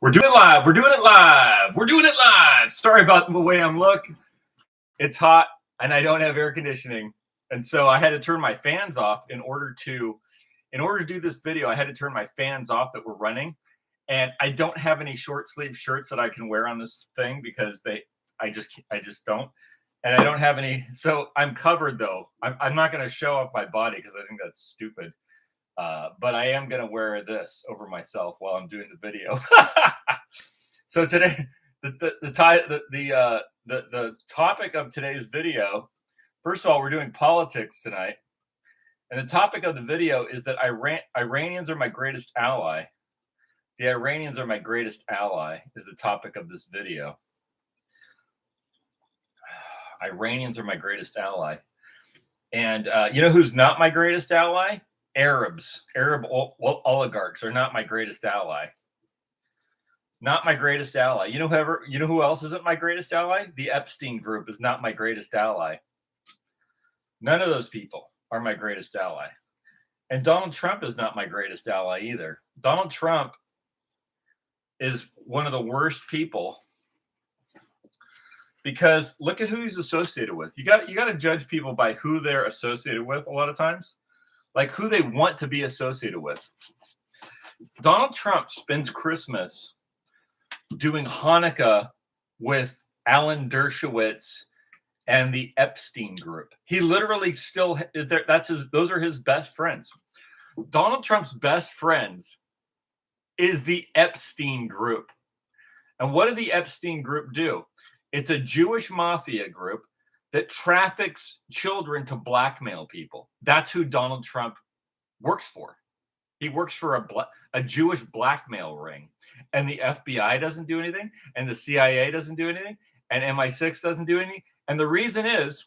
We're doing it live. We're doing it live. We're doing it live. Sorry about the way I'm looking. It's hot and I don't have air conditioning. And so I had to turn my fans off in order to do this video. I had to turn my fans off that were running. And I don't have any short sleeve shirts that I can wear on this thing because I just don't. And I don't have any. So I'm covered though. I'm not going to show off my body because I think that's stupid. But I am going to wear this over myself while I'm doing the video. So today, the topic of today's video, first of all, we're doing politics tonight. And the topic of the video is that Iranians are my greatest ally. The Iranians are my greatest ally is the topic of this video. Iranians are my greatest ally. And you know who's not my greatest ally? Arabs. Arab oligarchs are not my greatest ally. Not my greatest ally. You know who else isn't my greatest ally? The Epstein group is not my greatest ally. None of those people are my greatest ally. And Donald Trump is not my greatest ally either. Donald Trump is one of the worst people because look at who he's associated with. You got to judge people by who they're associated with a lot of times. Like who they want to be associated with. Donald Trump spends Christmas doing Hanukkah with Alan Dershowitz and the Epstein group. He literally still, those are his best friends. Donald Trump's best friends is the Epstein group. And what did the Epstein group do? It's a Jewish mafia group that traffics children to blackmail people. That's who Donald Trump works for. He works for a Jewish blackmail ring. And the FBI doesn't do anything. And the CIA doesn't do anything. And MI6 doesn't do anything. And the reason is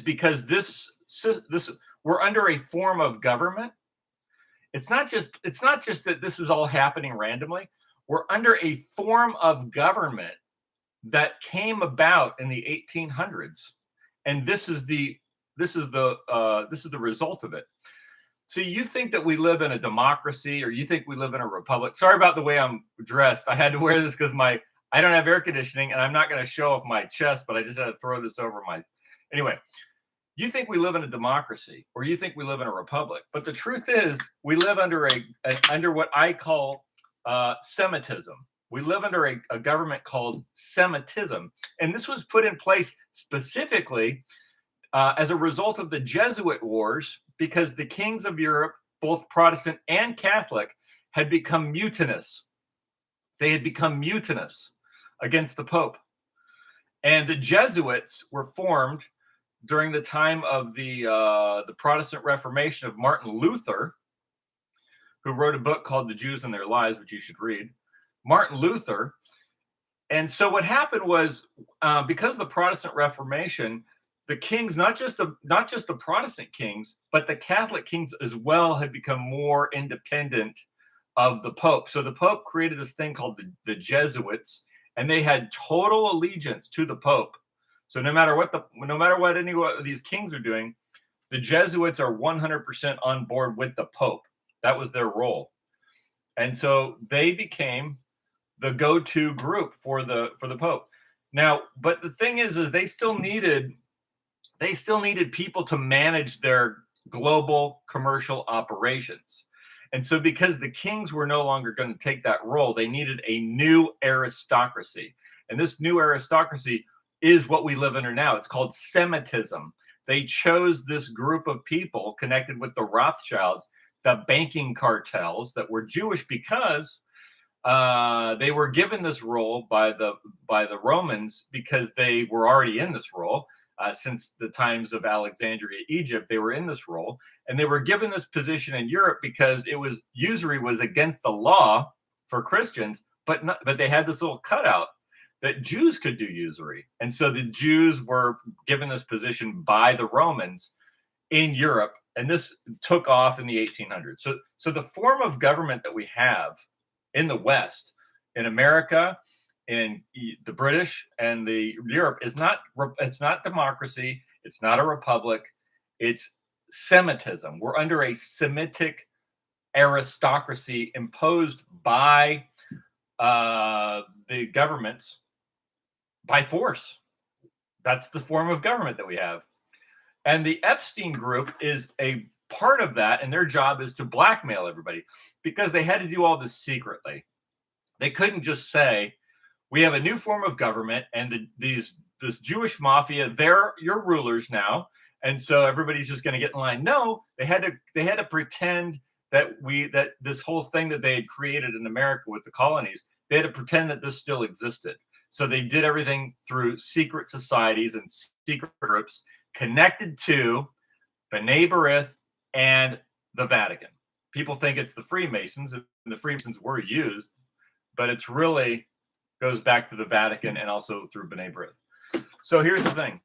because this we're under a form of government. It's not just that this is all happening randomly. We're under a form of government that came about in the 1800s, and this is the result of it. So you think that we live in a democracy, or you think we live in a republic? Sorry about the way I'm dressed. I had to wear this because I don't have air conditioning, and I'm not going to show off my chest, but I just had to throw this over my. Anyway, you think we live in a democracy, or you think we live in a republic? But the truth is, we live under under what I call Semitism. We live under a government called Semitism. And this was put in place specifically as a result of the Jesuit wars, because the kings of Europe, both Protestant and Catholic, had become mutinous. They had become mutinous against the Pope. And the Jesuits were formed during the time of the Protestant Reformation of Martin Luther, who wrote a book called The Jews and Their Lies, which you should read. Martin Luther. And so what happened was, because of the Protestant Reformation, the kings, not just the Protestant kings, but the Catholic kings as well, had become more independent of the Pope. So the Pope created this thing called the Jesuits, and they had total allegiance to the Pope. So no matter what any of these kings are doing, the Jesuits are 100% on board with the Pope. That was their role. And so they became the go-to group for the Pope. Now, but the thing is they still needed people to manage their global commercial operations. And so because the kings were no longer going to take that role, they needed a new aristocracy. And this new aristocracy is what we live under now. It's called Semitism. They chose this group of people connected with the Rothschilds, the banking cartels that were Jewish, because they were given this role by the Romans, because they were already in this role since the times of Alexandria, Egypt. They were in this role, and they were given this position in Europe because usury was against the law for Christians, but they had this little cutout that Jews could do usury, and so the Jews were given this position by the Romans in Europe, and this took off in the 1800s. So the form of government that we have in the West, in America, in the British and the Europe, it's not democracy. It's not a republic. It's Semitism. We're under a Semitic aristocracy imposed by the governments by force. That's the form of government that we have. And the Epstein group is a part of that, and their job is to blackmail everybody because they had to do all this secretly. They couldn't just say, we have a new form of government, and this Jewish mafia, they're your rulers now, and so everybody's just going to get in line. No, they had to pretend that this whole thing that they had created in America with the colonies, they had to pretend that this still existed. So they did everything through secret societies and secret groups connected to B'nai B'rith and the Vatican. People think it's the Freemasons, and the Freemasons were used, but it's really goes back to the Vatican and also through B'nai B'rith. So here's the thing.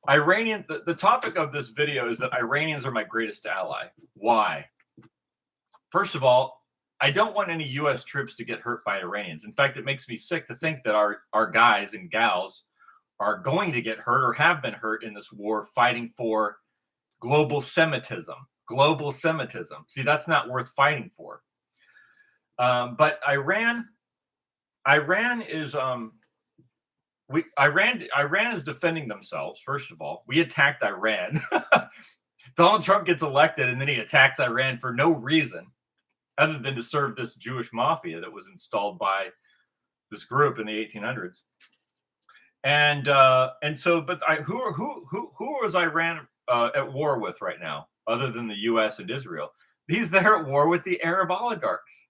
The topic of this video is that Iranians are my greatest ally. Why? First of all, I don't want any U.S. troops to get hurt by Iranians. In fact, it makes me sick to think that our guys and gals are going to get hurt or have been hurt in this war fighting for global Semitism. Global Semitism. See, that's not worth fighting for. But Iran is Iran is defending themselves. First of all, we attacked Iran. Donald Trump gets elected and then he attacks Iran for no reason other than to serve this Jewish mafia that was installed by this group in the 1800s. And so, but who was Iran at war with right now, other than the U.S. and Israel? They're at war with the Arab oligarchs.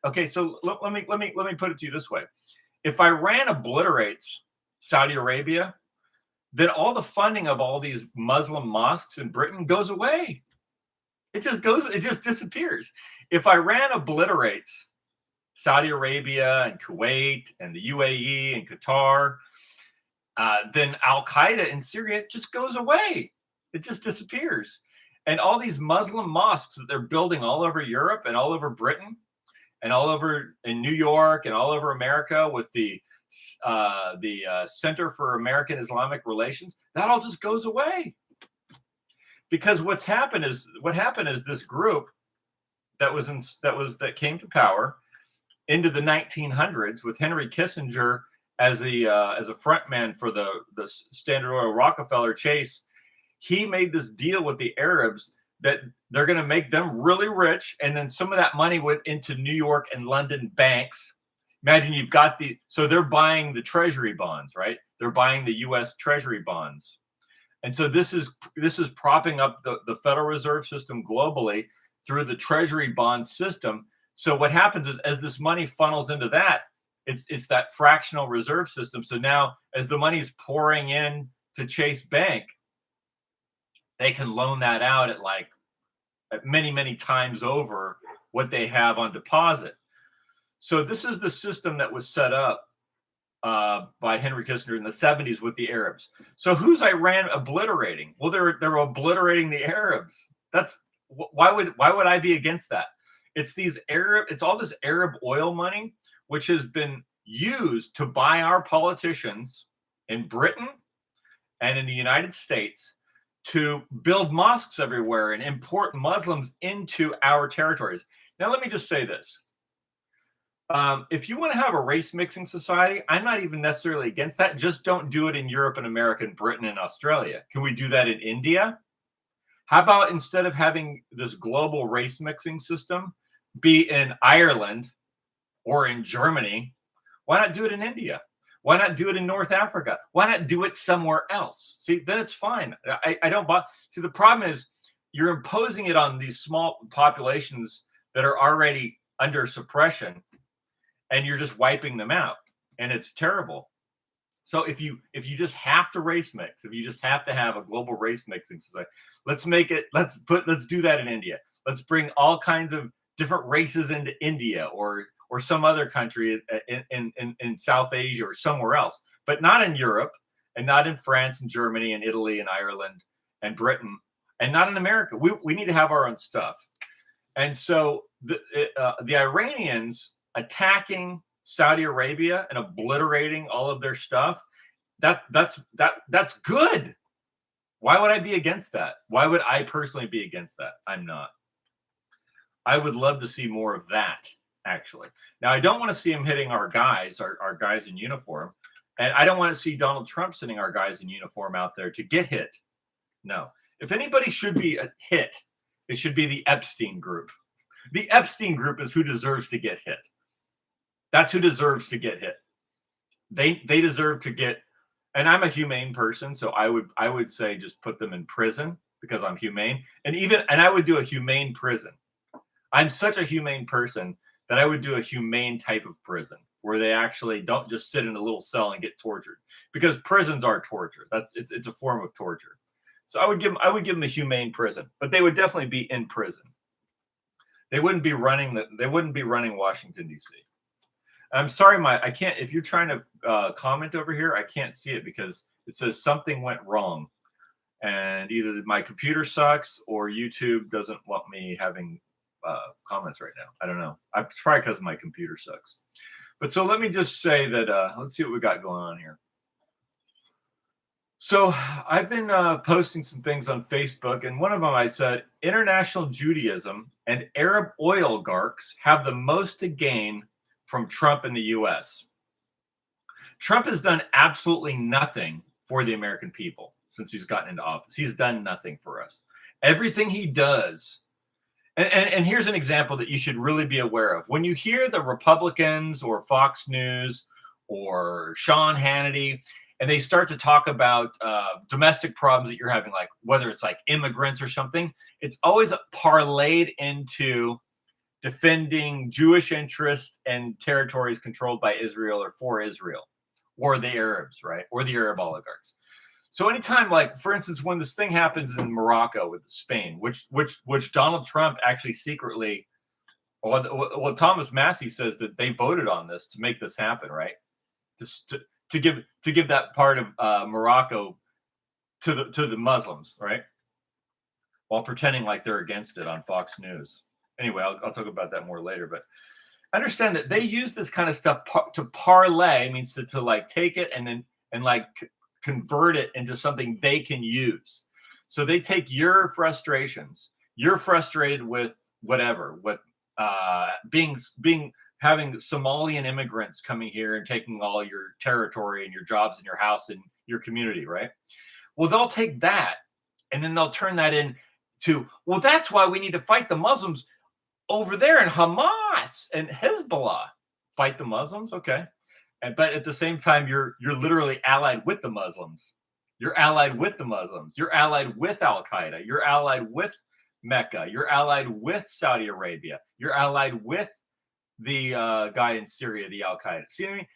Okay, so let me put it to you this way: if Iran obliterates Saudi Arabia, then all the funding of all these Muslim mosques in Britain goes away. It just disappears. If Iran obliterates Saudi Arabia and Kuwait and the UAE and Qatar, then Al Qaeda in Syria just goes away. It just disappears. And all these Muslim mosques that they're building all over Europe and all over Britain and all over in New York and all over America with the Center for American Islamic Relations, that all just goes away. Because what happened is this group that came to power into the 1900s with Henry Kissinger as a front man for the Standard Oil Rockefeller Chase. He made this deal with the Arabs that they're going to make them really rich, and then some of that money went into New York and London banks. Imagine you've got so they're buying the treasury bonds, right? They're buying the U.S. treasury bonds. And so this is propping up the Federal Reserve System globally through the treasury bond system. So what happens is, as this money funnels into that, it's that fractional reserve system. So now as the money's pouring in to Chase Bank, they can loan that out at many, many times over what they have on deposit. So this is the system that was set up by Henry Kissinger in the 70s with the Arabs. So who's Iran obliterating? Well, they're obliterating the Arabs. Why would I be against that? It's all this Arab oil money, which has been used to buy our politicians in Britain and in the United States to build mosques everywhere and import Muslims into our territories. Now, let me just say this. If you want to have a race mixing society, I'm not even necessarily against that. Just don't do it in Europe and America and Britain and Australia. Can we do that in India? How about instead of having this global race mixing system be in Ireland or in Germany, why not do it in India? Why not do it in North Africa? Why not do it somewhere else? See, then it's fine. I don't buy. See, the problem is you're imposing it on these small populations that are already under suppression, and you're just wiping them out, and it's terrible. So if you just have to race mix, if you just have to have a global race mixing society, let's do that in India. Let's bring all kinds of different races into India or some other country in South Asia or somewhere else, but not in Europe and not in France and Germany and Italy and Ireland and Britain and not in America. We need to have our own stuff. And so the Iranians attacking Saudi Arabia and obliterating all of their stuff, that's good. Why would I be against that? Why would I personally be against that? I'm not. I would love to see more of that, actually. Now, I don't want to see him hitting our guys, our guys in uniform. And I don't want to see Donald Trump sending our guys in uniform out there to get hit. No. If anybody should be hit, it should be the Epstein group. The Epstein group is who deserves to get hit. That's who deserves to get hit. They deserve to get, and I'm a humane person, so I would say just put them in prison because I'm humane. And I would do a humane prison. I'm such a humane person that I would do a humane type of prison where they actually don't just sit in a little cell and get tortured, because prisons are torture. It's a form of torture. So I would give them a humane prison, but they would definitely be in prison. They wouldn't be running Washington D.C. I'm sorry, I can't. If you're trying to comment over here, I can't see it because it says something went wrong, and either my computer sucks or YouTube doesn't want me having comments right now. I don't know. It's probably because my computer sucks. But so let me just say that let's see what we got going on here. So I've been posting some things on Facebook, and one of them I said, international Judaism and Arab oligarchs have the most to gain from Trump in the U.S. Trump has done absolutely nothing for the American people since he's gotten into office. He's done nothing for us. Everything he does, and here's an example that you should really be aware of. When you hear the Republicans or Fox News or Sean Hannity, and they start to talk about domestic problems that you're having, like whether it's like immigrants or something, it's always parlayed into defending Jewish interests and territories controlled by Israel or for Israel, or the Arabs, right? Or the Arab oligarchs. So anytime, like, for instance, when this thing happens in Morocco with Spain, which Donald Trump actually secretly, well, Thomas Massey says that they voted on this to make this happen, right? To give that part of Morocco to the Muslims, right? While pretending like they're against it on Fox News. Anyway, I'll talk about that more later. But understand that they use this kind of stuff to parlay, means to like take it and like convert it into something they can use. So they take your frustrations. You're frustrated with whatever, with having Somalian immigrants coming here and taking all your territory and your jobs and your house and your community, right? Well, they'll take that and then they'll turn that into, well, that's why we need to fight the Muslims over there, and Hamas and Hezbollah. Fight the Muslims, okay. But at the same time, you're literally allied with the Muslims. You're allied with the Muslims. You're allied with Al Qaeda. You're allied with Mecca. You're allied with Saudi Arabia. You're allied with the guy in Syria, the Al Qaeda. See what I mean?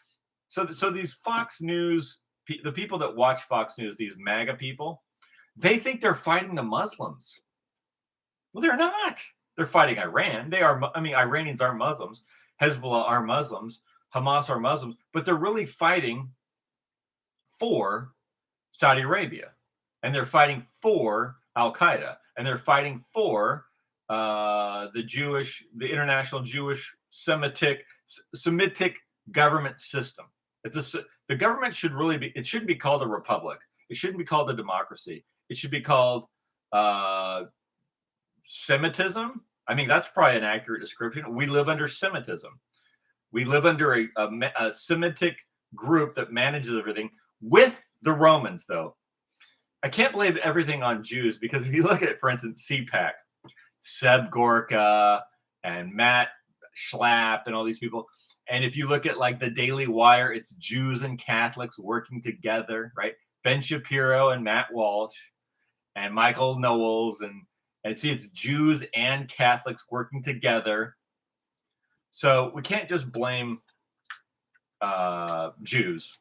So these Fox News, the people that watch Fox News, these MAGA people, they think they're fighting the Muslims. Well, they're not. They're fighting Iran. Iranians are Muslims. Hezbollah are Muslims. Hamas are Muslims. But they're really fighting for Saudi Arabia. And they're fighting for Al Qaeda. And they're fighting for the international Jewish Semitic government system. The government should really be, it shouldn't be called a republic. It shouldn't be called a democracy. It should be called Semitism. I mean, that's probably an accurate description. We live under Semitism. We live under a Semitic group that manages everything with the Romans, though. I can't blame everything on Jews, because if you look at, for instance, CPAC, Seb Gorka and Matt Schlapp and all these people, and if you look at like the Daily Wire, it's Jews and Catholics working together, right? Ben Shapiro and Matt Walsh and Michael Knowles, and see, it's Jews and Catholics working together. So we can't just blame Jews.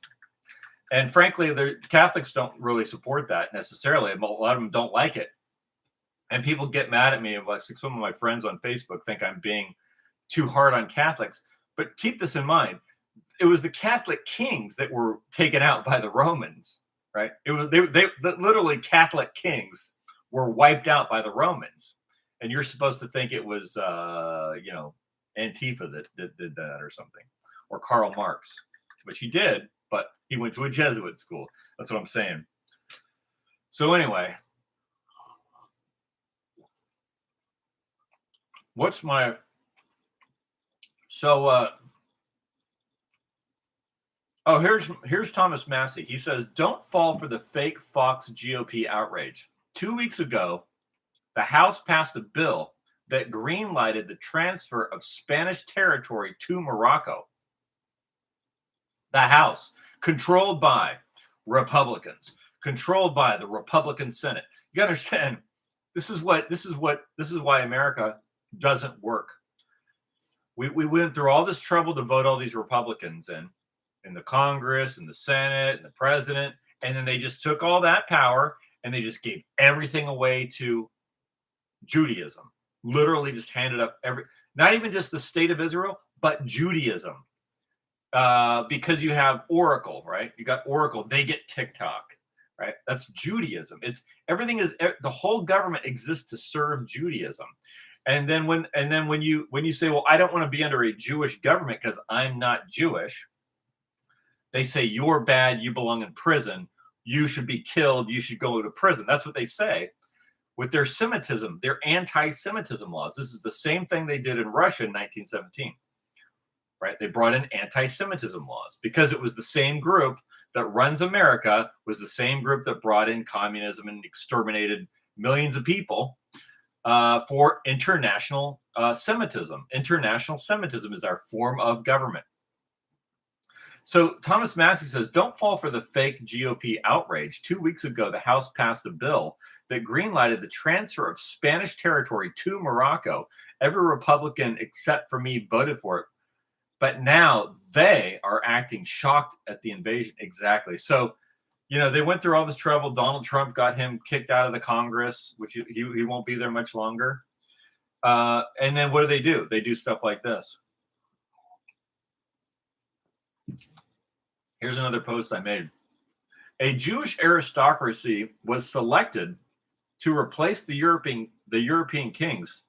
And frankly, the Catholics don't really support that necessarily. A lot of them don't like it. And people get mad at me. Like some of my friends on Facebook think I'm being too hard on Catholics. But keep this in mind. It was the Catholic kings that were taken out by the Romans, right? It was they literally Catholic kings were wiped out by the Romans. And you're supposed to think it was, Antifa that did that or something, or Karl Marx, which he did, but he went to a Jesuit school. That's what I'm saying. So anyway, What's my so oh, here's Thomas Massey. He says, "Don't fall for the fake Fox GOP outrage. 2 weeks ago, the House passed a bill that greenlighted the transfer of Spanish territory to Morocco. The House, controlled by Republicans, controlled by the Republican Senate. You got to understand, this is why America doesn't work. We went through all this trouble to vote all these Republicans in the Congress and the Senate and the president, and then they just took all that power and they just gave everything away to Judaism. Literally just handed up not even just the state of Israel, but Judaism. Because you have Oracle, right? You got Oracle, they get TikTok, right? That's Judaism. It's everything is the whole government exists to serve Judaism. And then when you say, well, I don't want to be under a Jewish government because I'm not Jewish, they say you're bad, you belong in prison, you should be killed, you should go to prison. That's what they say with their Semitism, their anti-Semitism laws. This is the same thing they did in Russia in 1917. Right? They brought in anti-Semitism laws because it was the same group that runs America, was the same group that brought in communism and exterminated millions of people for international Semitism. International Semitism is our form of government. So Thomas Massey says, don't fall for the fake GOP outrage. 2 weeks ago, the House passed a bill that greenlighted the transfer of Spanish territory to Morocco. Every Republican except for me voted for it. But now they are acting shocked at the invasion. Exactly. So, they went through all this trouble. Donald Trump got him kicked out of the Congress, which he won't be there much longer. And then what do? They do stuff like this. Here's another post I made. A Jewish aristocracy was selected to replace the European kings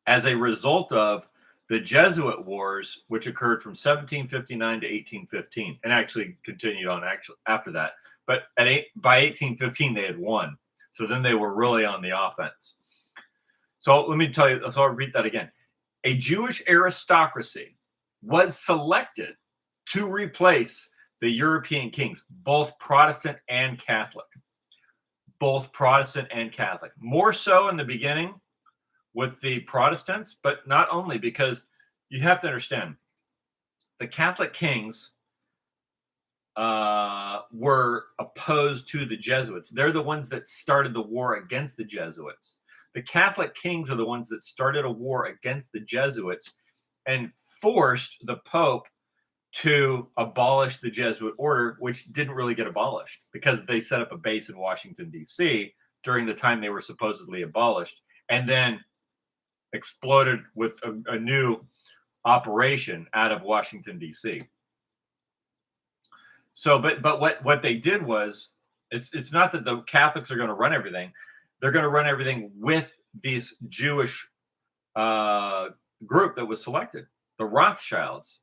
as a result of the Jesuit Wars, which occurred from 1759 to 1815, and actually continued on after that. But by 1815, they had won. So then they were really on the offense. So let me tell you, so I'll read that again. A Jewish aristocracy was selected to replace the European kings, both Protestant and Catholic. Both Protestant and Catholic. More so in the beginning with the Protestants, but not only, because you have to understand the Catholic kings were opposed to the Jesuits. They're the ones that started the war against the Jesuits. The Catholic kings are the ones that started a war against the Jesuits and forced the Pope to abolish the Jesuit order, which didn't really get abolished because they set up a base in Washington, D.C. during the time they were supposedly abolished, and then exploded with a new operation out of Washington, D.C. So, but what they did was, it's not that the Catholics are going to run everything. They're going to run everything with this Jewish group that was selected, the Rothschilds.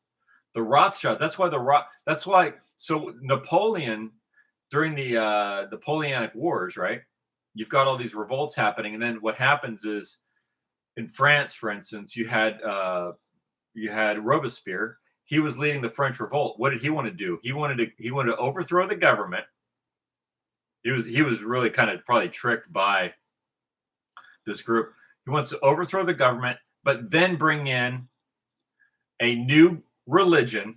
The Rothschild. That's why. So Napoleon, during the Napoleonic Wars, right? You've got all these revolts happening, and then what happens is, in France, for instance, you had Robespierre. He was leading the French revolt. What did he want to do? He wanted to overthrow the government. He was really kind of probably tricked by this group. He wants to overthrow the government, but then bring in a new religion,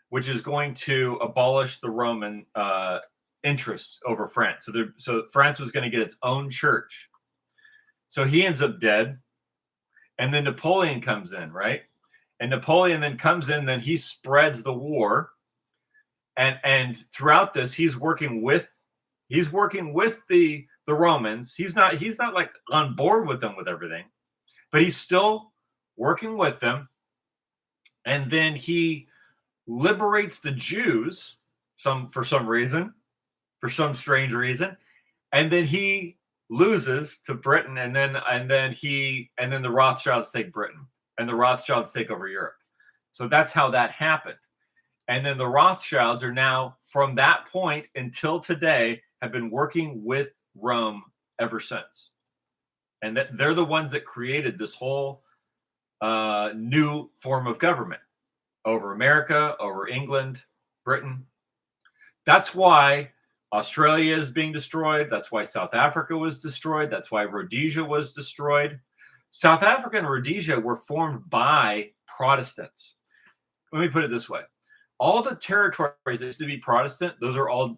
which is going to abolish the Roman interests over France. So France was going to get its own church. So he ends up dead. And then Napoleon comes in, right? And Napoleon then comes in, then he spreads the war. And throughout this, he's working with the Romans. He's not like on board with them with everything, but he's still working with them. And then he liberates the Jews for some strange reason. And then he loses to Britain, and then the Rothschilds take Britain, and the Rothschilds take over Europe. So that's how that happened. And then the Rothschilds are now, from that point until today, have been working with Rome ever since. and that they're the ones that created this whole new form of government over America, over England, Britain. That's why Australia is being destroyed. That's why South Africa was destroyed. That's why Rhodesia was destroyed. South Africa and Rhodesia were formed by Protestants. Let me put it this way. All the territories that used to be Protestant, those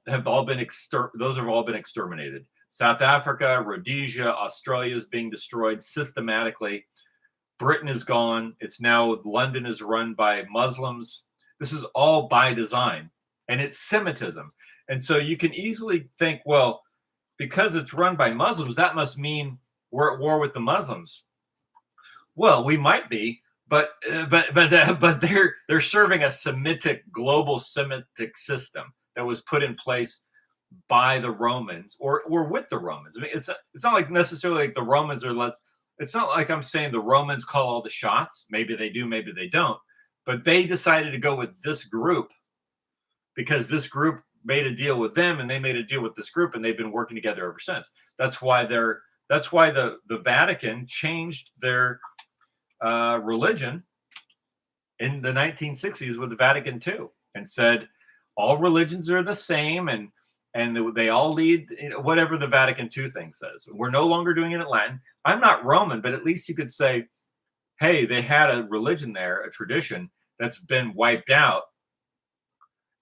have all been exterminated. South Africa, Rhodesia, Australia is being destroyed systematically. Britain is gone. It's now London is run by Muslims. This is all by design, and it's Semitism. And so you can easily think, well, because it's run by Muslims, that must mean we're at war with the Muslims. Well, we might be, but they're serving a Semitic, global Semitic system that was put in place by the Romans or with the Romans. I mean, it's not like necessarily like the Romans are. It's not like I'm saying the Romans call all the shots. Maybe they do, maybe they don't. But they decided to go with this group because this group made a deal with them, and they made a deal with this group, and they've been working together ever since. That's why the Vatican changed their religion in the 1960s with the Vatican II and said all religions are the same, and they all lead, whatever the Vatican II thing says. We're no longer doing it in Latin. I'm not Roman, but at least you could say, hey, they had a religion there, a tradition that's been wiped out.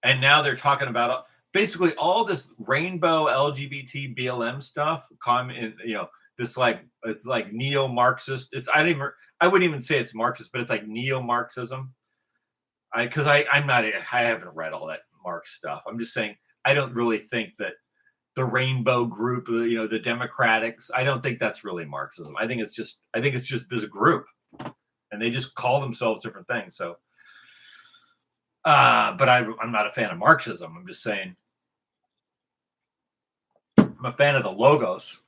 And now they're talking about basically all this rainbow LGBT BLM stuff. It's like neo-Marxist. I wouldn't even say it's Marxist, but it's like neo-Marxism. I haven't read all that Marx stuff. I'm just saying, I don't really think that the rainbow group, the Democrats, I don't think that's really Marxism. I think it's just this group, and they just call themselves different things. So, but I'm not a fan of Marxism. I'm just saying I'm a fan of the logos.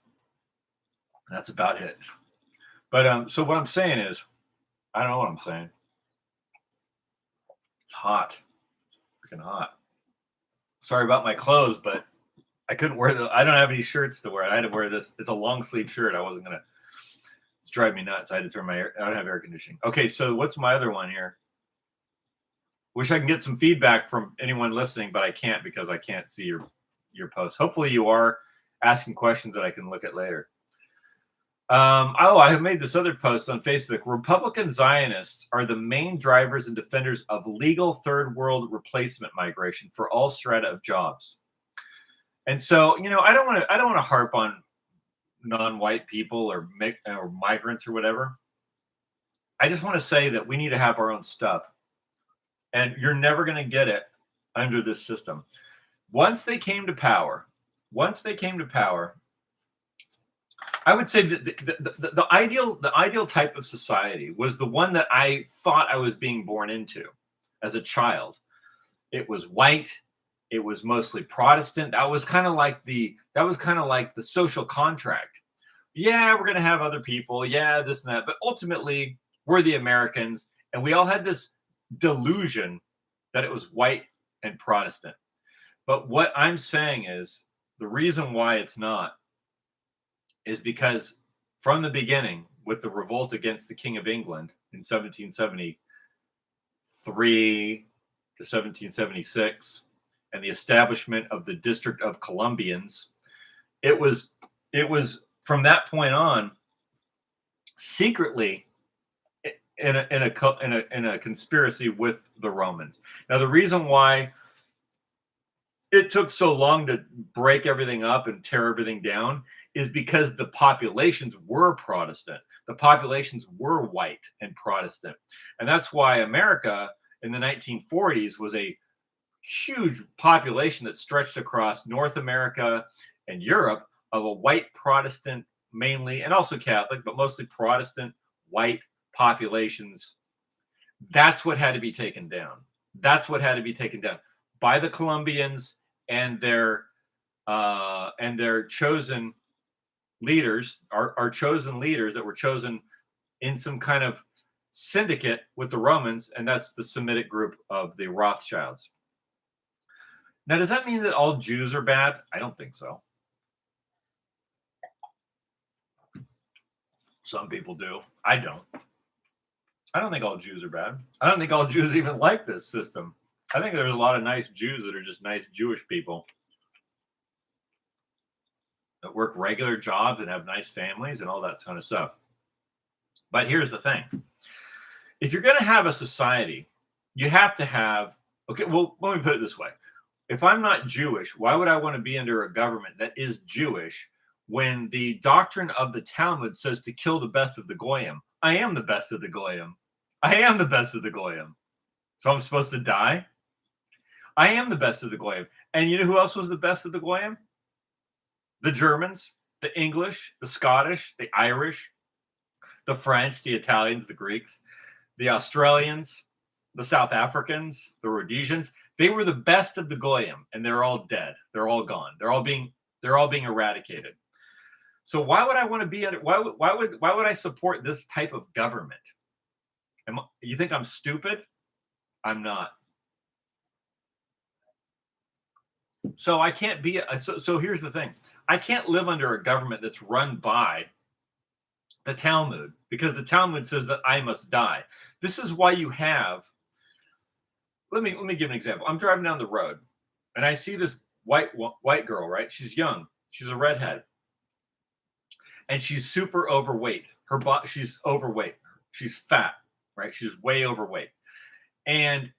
That's about it. But so what I'm saying is, I don't know what I'm saying. It's hot, freaking hot. Sorry about my clothes, but I couldn't wear I don't have any shirts to wear. I had to wear this. It's a long sleeve shirt. It's driving me nuts. I had to turn I don't have air conditioning. Okay, so what's my other one here? Wish I can get some feedback from anyone listening, but I can't because I can't see your post. Hopefully you are asking questions that I can look at later. I have made this other post on Facebook. Republican Zionists are the main drivers and defenders of legal third world replacement migration for all strata of jobs. And so, I don't want to harp on non-white people or migrants or whatever. I just want to say that we need to have our own stuff, and you're never going to get it under this system. Once they came to power, I would say that the ideal type of society was the one that I thought I was being born into as a child. It was white. It was mostly Protestant. That was kind of like the social contract. Yeah, we're going to have other people. Yeah, this and that. But ultimately, we're the Americans, and we all had this delusion that it was white and Protestant. But what I'm saying is the reason why it's not is because from the beginning, with the revolt against the King of England in 1773 to 1776, and the establishment of the District of Columbians, it was from that point on secretly in a conspiracy with the Romans. Now, the reason why it took so long to break everything up and tear everything down is because the populations were Protestant. The populations were white and Protestant. And that's why America in the 1940s was a huge population that stretched across North America and Europe of a white Protestant mainly, and also Catholic, but mostly Protestant white populations. That's what had to be taken down. That's what had to be taken down by the Columbians and their chosen leaders, our chosen leaders that were chosen in some kind of syndicate with the Romans, and that's the Semitic group of the Rothschilds. Now, does that mean that all Jews are bad? I don't think so. Some people do. I don't. I don't think all Jews are bad. I don't think all Jews even like this system. I think there's a lot of nice Jews that are just nice Jewish people that work regular jobs and have nice families and all that kind of stuff. But here's the thing. If you're going to have a society, you have to have, okay, well, let me put it this way. If I'm not Jewish, why would I want to be under a government that is Jewish when the doctrine of the Talmud says to kill the best of the Goyim? I am the best of the Goyim. I am the best of the Goyim. So I'm supposed to die? I am the best of the Goyim. And you know who else was the best of the Goyim? The Germans, the English, the Scottish, the Irish, the French, the Italians, the Greeks, the Australians, the South Africans, the Rhodesians. They were the best of the Goyim, and they're all dead. They're all gone. They're all being eradicated. So why would I want to be under? Why would I support this type of government? You think I'm stupid? I'm not. So I can't be. So here's the thing. I can't live under a government that's run by the Talmud, because the Talmud says that I must die. This is why you have. Let me give an example. I'm driving down the road, and I see this white girl. Right, she's young. She's a redhead, and she's super overweight. She's overweight. She's fat. Right, she's way overweight, and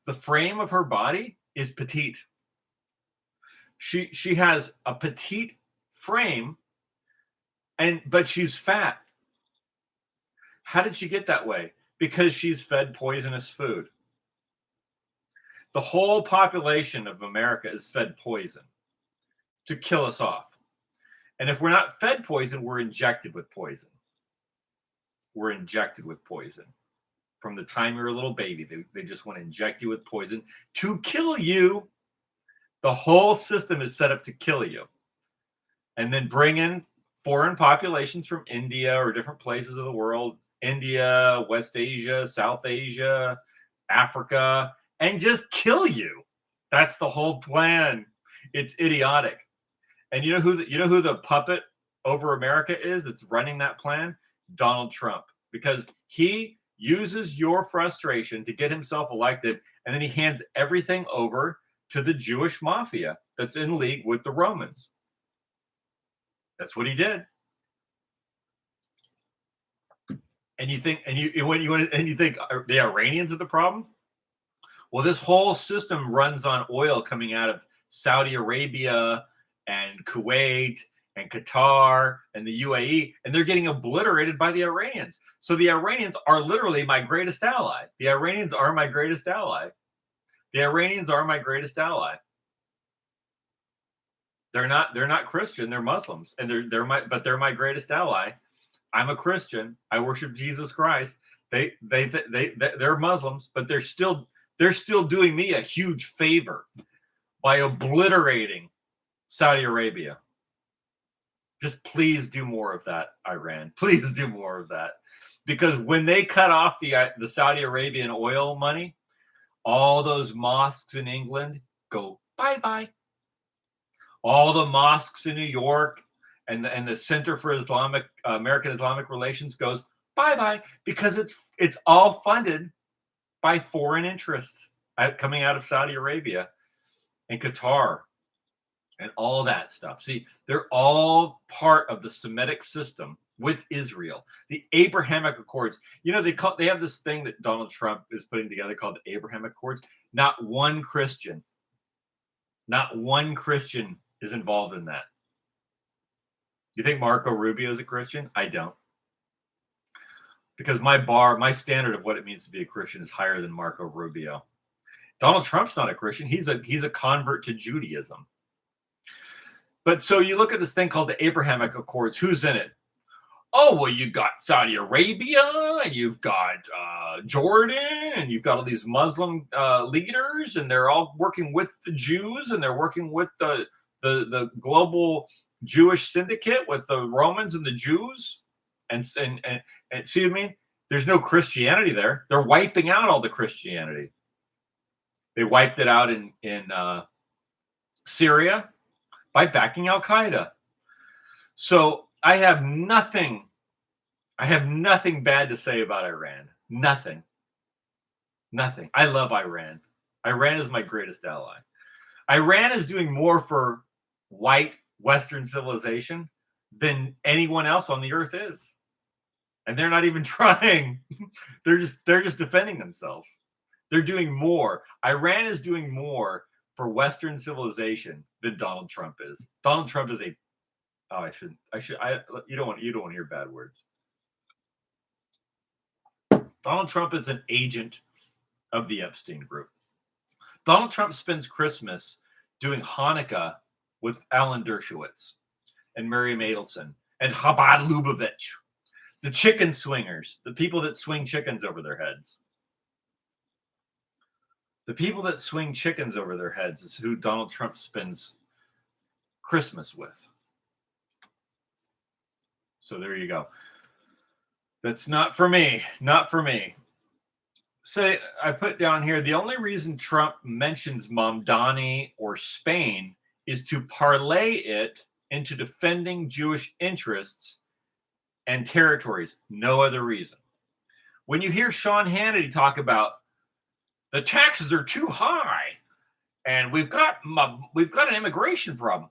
the frame of her body is petite. She has a petite frame, but she's fat. How did she get that way? Because she's fed poisonous food. The whole population of America is fed poison to kill us off. And if we're not fed poison, we're injected with poison. We're injected with poison. From the time you're a little baby, they just want to inject you with poison to kill you. The whole system is set up to kill you. And then bring in foreign populations from India or different places of the world, India, West Asia, South Asia, Africa, and just kill you. That's the whole plan. It's idiotic. And you know who the puppet over America is that's running that plan? Donald Trump. Because he uses your frustration to get himself elected, and then he hands everything over to the Jewish mafia that's in league with the Romans. That's what he did. And you think the Iranians are the problem? Well, this whole system runs on oil coming out of Saudi Arabia and Kuwait and Qatar and the UAE, and they're getting obliterated by the Iranians. So the Iranians are literally my greatest ally. The Iranians are my greatest ally. The Iranians are my greatest ally. They're not Christian, they're Muslims, and they're my greatest ally. I'm a Christian. I worship Jesus Christ. They're Muslims, but they're still doing me a huge favor by obliterating Saudi Arabia. Just please do more of that, Iran. Please do more of that. Because when they cut off the Saudi Arabian oil money, all those mosques in England go bye-bye. All the mosques in New York and the Center for American Islamic Relations goes bye-bye, because it's all funded by foreign interests coming out of Saudi Arabia and Qatar and all that stuff. See, they're all part of the Semitic system with Israel. The Abrahamic Accords. You know, they have this thing that Donald Trump is putting together called the Abrahamic Accords. Not one Christian is involved in that. You think Marco Rubio is a Christian? I don't. Because my standard of what it means to be a Christian is higher than Marco Rubio. Donald Trump's not a Christian. He's a convert to Judaism. But so you look at this thing called the Abrahamic Accords. Who's in it? Oh, well, you got Saudi Arabia, and you've got Jordan, and you've got all these Muslim leaders, and they're all working with the Jews, and they're working with the global Jewish syndicate with the Romans and the Jews. And see what I mean? There's no Christianity there. They're wiping out all the Christianity. They wiped it out in Syria by backing Al-Qaeda. So I have nothing I have nothing bad to say about Iran. Nothing. Nothing. I love Iran. Iran is my greatest ally. Iran is doing more for white Western civilization than anyone else on the earth is. And they're not even trying. They're just defending themselves. They're doing more. Iran is doing more for Western civilization than Donald Trump is. Donald Trump is a you don't want to hear bad words. Donald Trump is an agent of the Epstein group. Donald Trump spends Christmas doing Hanukkah with Alan Dershowitz and Miriam Adelson and Chabad Lubavitch, the chicken swingers, the people that swing chickens over their heads. The people that swing chickens over their heads is who Donald Trump spends Christmas with. So there you go. That's not for me. Not for me. So I put down here, the only reason Trump mentions Mamdani or Spain is to parlay it into defending Jewish interests and territories. No other reason. When you hear Sean Hannity talk about the taxes are too high and we've got an immigration problem,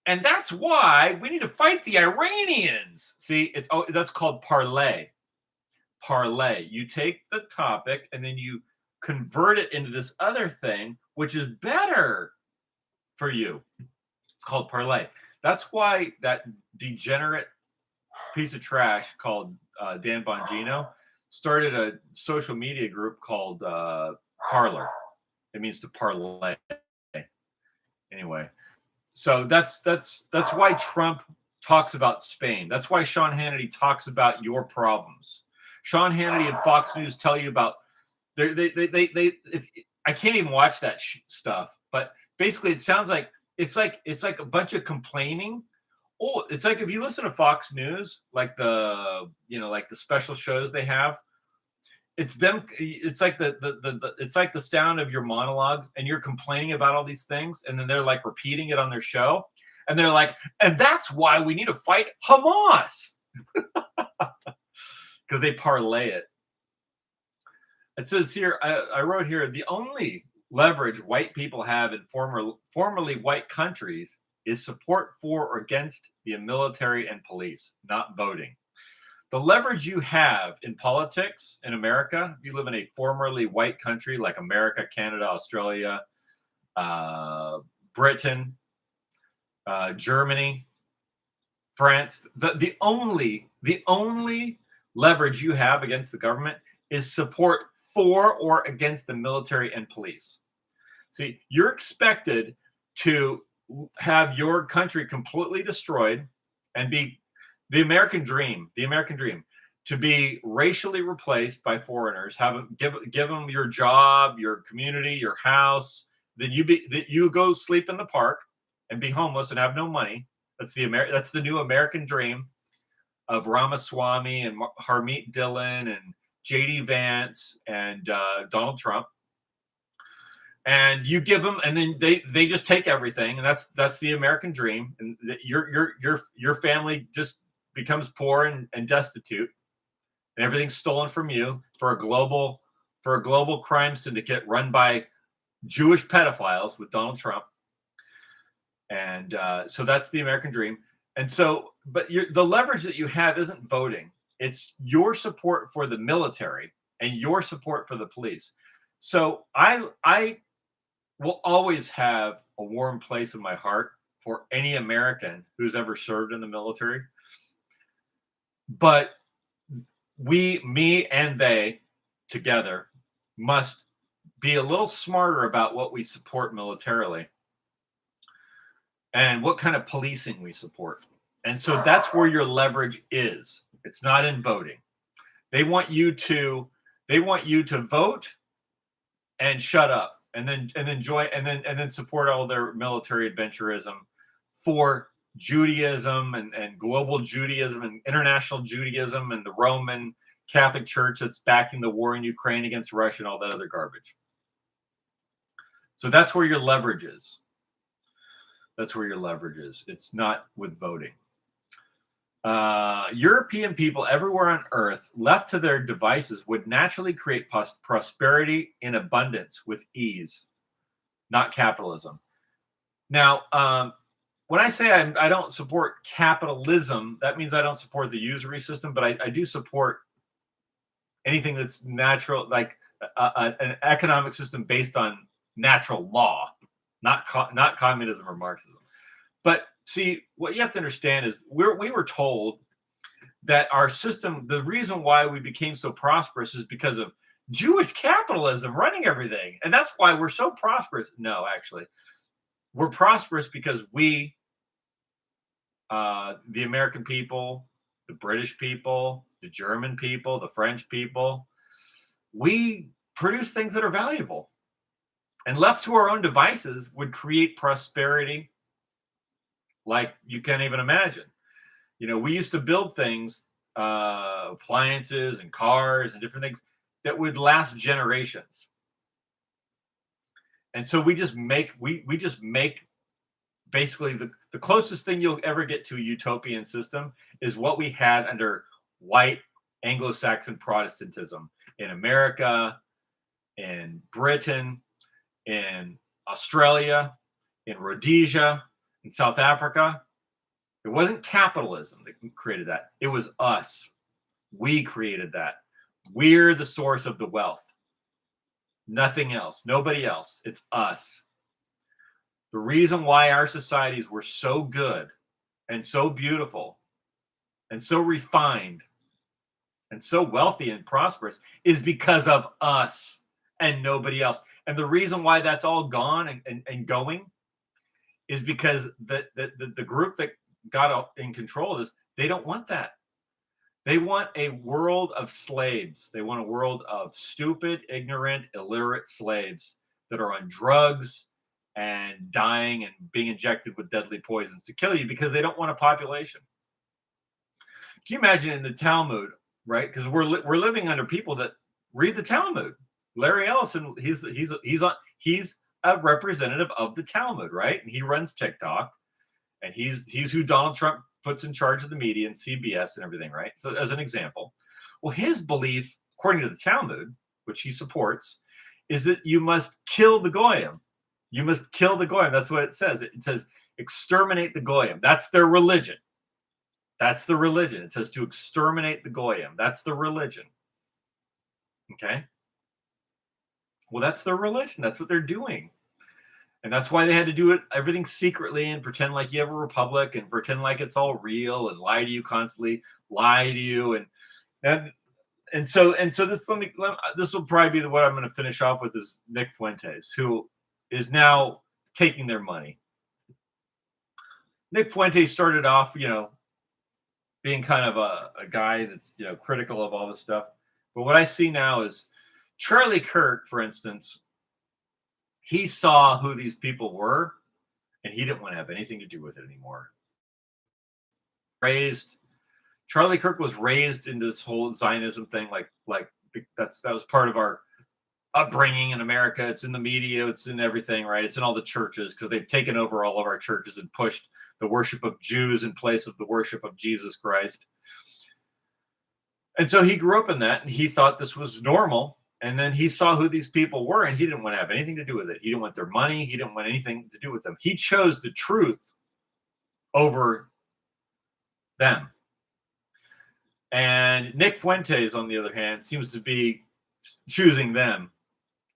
and that's why we need to fight the Iranians. See, that's called parlay. Parlay. You take the topic and then you convert it into this other thing, which is better for you. It's called parlay. That's why that degenerate piece of trash called Dan Bongino started a social media group called Parler. It means to parlay. Anyway, so that's why Trump talks about Spain. That's why Sean Hannity talks about your problems. Sean Hannity and Fox News tell you about if I can't even watch that stuff, but basically it sounds like it's like a bunch of complaining. Oh, it's like if you listen to Fox News, like the special shows they have, it's them. It's like it's like the sound of your monologue, and you're complaining about all these things, and then they're like repeating it on their show, and they're like, and that's why we need to fight Hamas. Because they parlay it. It says here, I wrote here, the only leverage white people have in formerly white countries is support for or against the military and police, not voting. The leverage you have in politics in America, if you live in a formerly white country like America, Canada, Australia, Britain, Germany, France, the only leverage you have against the government is support for or against the military and police. See, you're expected to have your country completely destroyed and be the American dream, to be racially replaced by foreigners, give them your job, your community, your house, that you go sleep in the park and be homeless and have no money. That's the new American dream of Ramaswamy and Harmeet Dillon and J.D. Vance and Donald Trump. And you give them, and then they just take everything, and that's the American dream. And your family just becomes poor and destitute, and everything's stolen from you for a global crime syndicate run by Jewish pedophiles with Donald Trump. And so that's the American dream. And so, but the leverage that you have isn't voting. It's your support for the military and your support for the police. So I will always have a warm place in my heart for any American who's ever served in the military. But me and they together must be a little smarter about what we support militarily and what kind of policing we support. And so that's where your leverage is. It's not in voting. They want you to vote and shut up and then join and then support all their military adventurism for Judaism and global Judaism and international Judaism and the Roman Catholic Church that's backing the war in Ukraine against Russia and all that other garbage. So that's where your leverage is. That's where your leverage is. It's not with voting. European people everywhere on earth, left to their devices, would naturally create prosperity in abundance with ease, not capitalism. Now, when I say I don't support capitalism, that means I don't support the usury system, but I do support anything that's natural, like an economic system based on natural law, not communism or Marxism. But see, what you have to understand is we were told that our system, the reason why we became so prosperous is because of Jewish capitalism running everything. And that's why we're so prosperous. No, actually, we're prosperous because we, the American people, the British people, the German people, the French people, we produce things that are valuable. And left to our own devices would create prosperity like you can't even imagine. You know, we used to build things, appliances and cars and different things that would last generations. And so we just make basically the closest thing you'll ever get to a utopian system is what we had under white Anglo-Saxon Protestantism in America, in Britain, in Australia, in Rhodesia, in South Africa. It wasn't capitalism that created that. It was us. We created that. We're the source of the wealth. Nothing else. Nobody else. It's us. The reason why our societies were so good and so beautiful and so refined and so wealthy and prosperous is because of us and nobody else. And the reason why that's all gone and going is because the group that got in control of this, they don't want that. They want a world of slaves. They want a world of stupid, ignorant, illiterate slaves that are on drugs and dying and being injected with deadly poisons to kill you because they don't want a population. Can you imagine in the Talmud, right? Because we're living under people that read the Talmud. Larry Ellison, he's a representative of the Talmud, right? And he runs TikTok, and he's who Donald Trump puts in charge of the media and CBS and everything, right? So as an example, well, his belief, according to the Talmud, which he supports, is that you must kill the goyim. You must kill the goyim. That's what it says. It says exterminate the goyim. That's their religion. That's the religion. It says to exterminate the goyim. That's the religion. Okay. Well, that's their religion. That's what they're doing. And that's why they had to do it everything secretly and pretend like you have a republic and pretend like it's all real and lie to you constantly, lie to you and so this this will probably be what I'm going to finish off with is Nick Fuentes, who is now taking their money. Nick Fuentes started off, being kind of a guy that's critical of all this stuff, but what I see now is Charlie Kirk, for instance. He saw who these people were, and he didn't want to have anything to do with it anymore. Charlie Kirk was raised into this whole Zionism thing, like that was part of our upbringing in America. It's in the media, it's in everything, right? It's in all the churches because they've taken over all of our churches and pushed the worship of Jews in place of the worship of Jesus Christ. And so he grew up in that, and he thought this was normal. And then he saw who these people were, and he didn't want to have anything to do with it. He didn't want their money. He didn't want anything to do with them. He chose the truth over them. And Nick Fuentes, on the other hand, seems to be choosing them.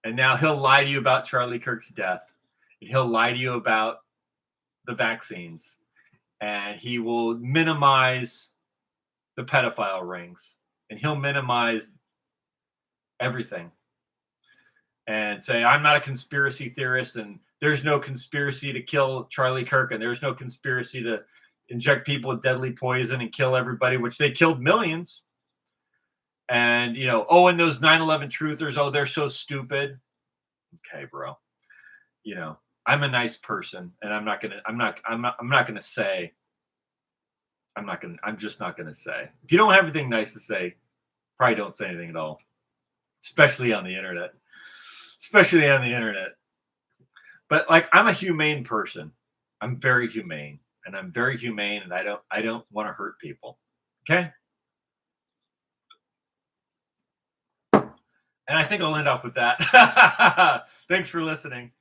And now he'll lie to you about Charlie Kirk's death. And he'll lie to you about the vaccines. And he will minimize the pedophile rings. And he'll minimize everything and say, I'm not a conspiracy theorist, and there's no conspiracy to kill Charlie Kirk, and there's no conspiracy to inject people with deadly poison and kill everybody, which they killed millions. And, and those 9/11 truthers, they're so stupid. Okay, bro. I'm a nice person, and I'm just not gonna say. If you don't have anything nice to say, probably don't say anything at all. Especially on the internet. But I'm a humane person. I'm very humane. and I'm very humane, and I don't want to hurt people. Okay. And I think I'll end off with that. Thanks for listening.